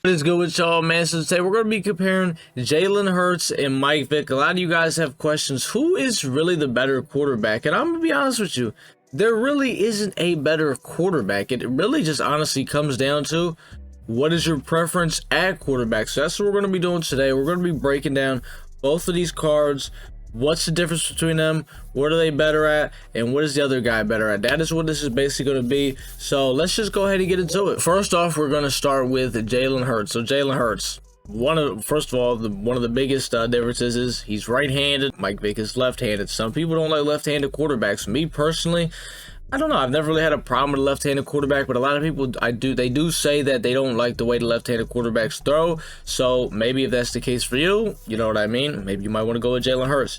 What is good with y'all, man? So today we're going to be comparing Jalen Hurts and Mike Vick. A lot of you guys have questions. Who is really the better quarterback? And I'm going to be honest with you. There really isn't a better quarterback. It really just honestly comes down to what is your preference at quarterback. So that's what we're going to be doing today. We're going to be breaking down both of these cards. What's the difference between them? What are they better at? And what is the other guy better at? That is what this is basically going to be. So let's just go ahead and get into it. First off, we're going to start with Jalen Hurts. So Jalen Hurts, first of all, one of the biggest differences is he's right-handed. Mike Vick is left-handed. Some people don't like left-handed quarterbacks. Me personally, I don't know. I've never really had a problem with a left-handed quarterback, but a lot of people, they do say that they don't like the way the left-handed quarterbacks throw. So maybe if that's the case for you, you know what I mean? Maybe you might want to go with Jalen Hurts.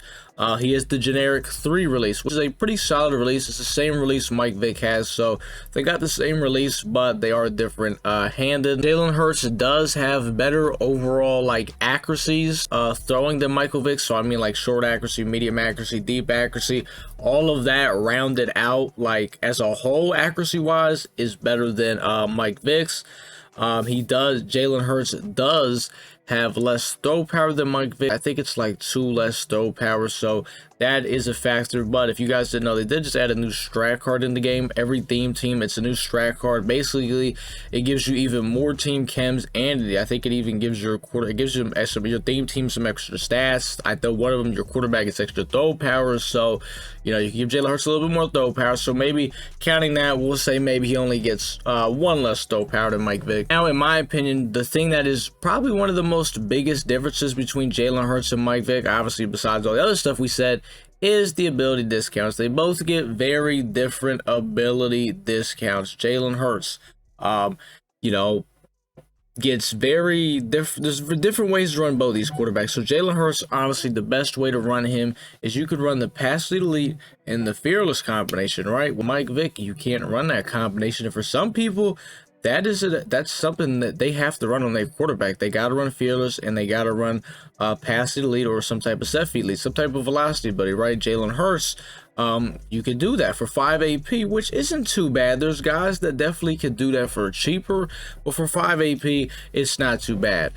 He is the generic 3 release, which is a pretty solid release. It's the same release Mike Vick has, so they got the same release, but they are different handed. Jalen Hurts does have better overall accuracies throwing than Michael Vick. So I mean short accuracy, medium accuracy, deep accuracy, all of that rounded out as a whole accuracy wise is better than Mike Vick's. Jalen Hurts does have less throw power than Mike Vick. I think it's 2 less throw power, so that is a factor. But if you guys didn't know, they did just add a new strat card in the game. Every theme team, it's a new strat card. Basically, it gives you even more team chems, and I think it even gives your your theme team some extra stats. I know one of them, your quarterback, gets extra throw power, so you can give Jalen Hurts a little bit more throw power. So maybe counting that, we'll say maybe he only gets 1 less throw power than Mike Vick. Now, in my opinion, the thing that is probably one of the most biggest differences between Jalen Hurts and Mike Vick, obviously besides all the other stuff we said, is the ability discounts. They both get very different ability discounts. Jalen Hurts, gets very different. There's different ways to run both these quarterbacks. So Jalen Hurts, honestly, the best way to run him is you could run the pass lead elite and the fearless combination, right? With Mike Vick, you can't run that combination. And for some people, that's something that they have to run on their quarterback. They got to run fearless and they got to run pass elite or some type of set feed lead, some type of velocity buddy, right? Jalen Hurts, you could do that for 5 AP, which isn't too bad. There's guys that definitely could do that for cheaper, but for 5 AP, it's not too bad.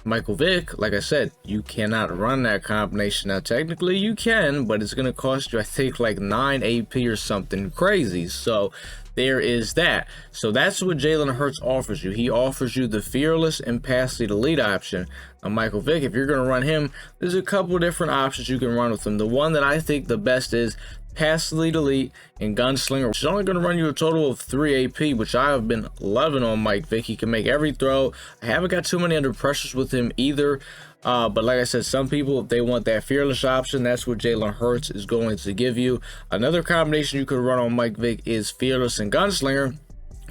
Michael Vick, like I said, you cannot run that combination. Now, technically you can, but it's going to cost you, I think, 9 AP or something crazy. So there is that. So that's what Jalen Hurts offers you. He offers you the fearless and pass lead elite option. Now, Michael Vick, if you're going to run him, there's a couple different options you can run with him. The one that I think the best is pass lead elite and gunslinger, which is only going to run you a total of 3 AP, which I have been loving on Mike Vick. He can make every throw. I haven't got too many under pressures with him either. But like I said, some people, if they want that fearless option, that's what Jalen Hurts is going to give you. Another combination you could run on Mike Vick is fearless and gunslinger,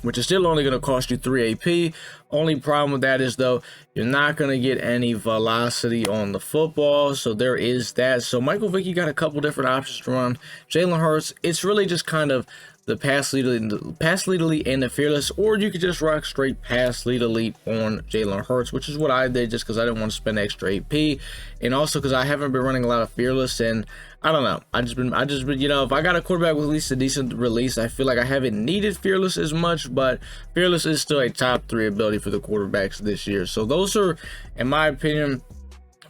which is still only going to cost you 3 AP. Only problem with that is, though, you're not going to get any velocity on the football. So there is that. So Michael Vick, you got a couple different options to run. Jalen Hurts, it's really just kind of the pass lead elite and the fearless, or you could just rock straight pass lead elite on Jalen Hurts, which is what I did just because I didn't want to spend extra AP, and also because I haven't been running a lot of fearless, and I don't know, I just been if I got a quarterback with at least a decent release, I feel like I haven't needed fearless as much, but fearless is still a top 3 ability for the quarterbacks this year. So those are, in my opinion,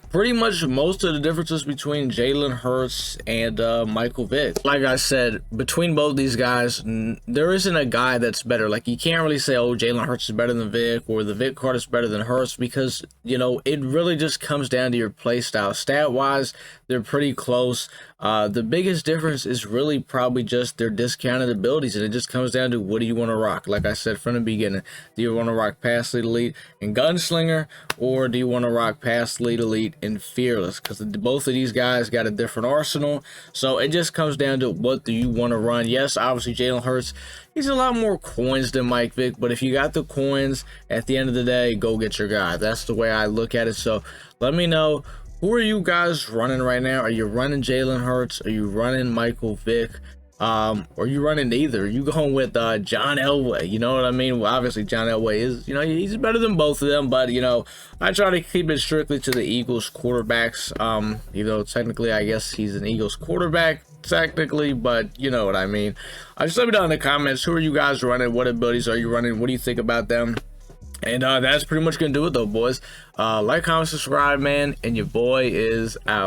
pretty much most of the differences between Jalen Hurts and Michael Vick. Like I said, between both these guys, there isn't a guy that's better. You can't really say, oh, Jalen Hurts is better than Vick or the Vick card is better than Hurts, because, it really just comes down to your play style. Stat-wise, they're pretty close. The biggest difference is really probably just their discounted abilities, and it just comes down to what do you want to rock. Like I said from the beginning, do you want to rock pass lead elite and gunslinger, or do you want to rock pass lead elite and fearless? Because both of these guys got a different arsenal, so it just comes down to what do you want to run. Yes, obviously Jalen Hurts, he's a lot more coins than Mike Vick, but if you got the coins, at the end of the day, go get your guy. That's the way I look at it. So let me know, who are you guys running right now? Are you running Jalen Hurts? Are you running Michael Vick? Or are you running neither? Are you going with John Elway? You know what I mean? Well, obviously John Elway is, he's better than both of them, but I try to keep it strictly to the Eagles quarterbacks. Even though technically I guess he's an Eagles quarterback technically, but you know what I mean. Just let me know in the comments, who are you guys running? What abilities are you running? What do you think about them? And that's pretty much gonna do it though, boys. Like, comment, subscribe, man, and your boy is out.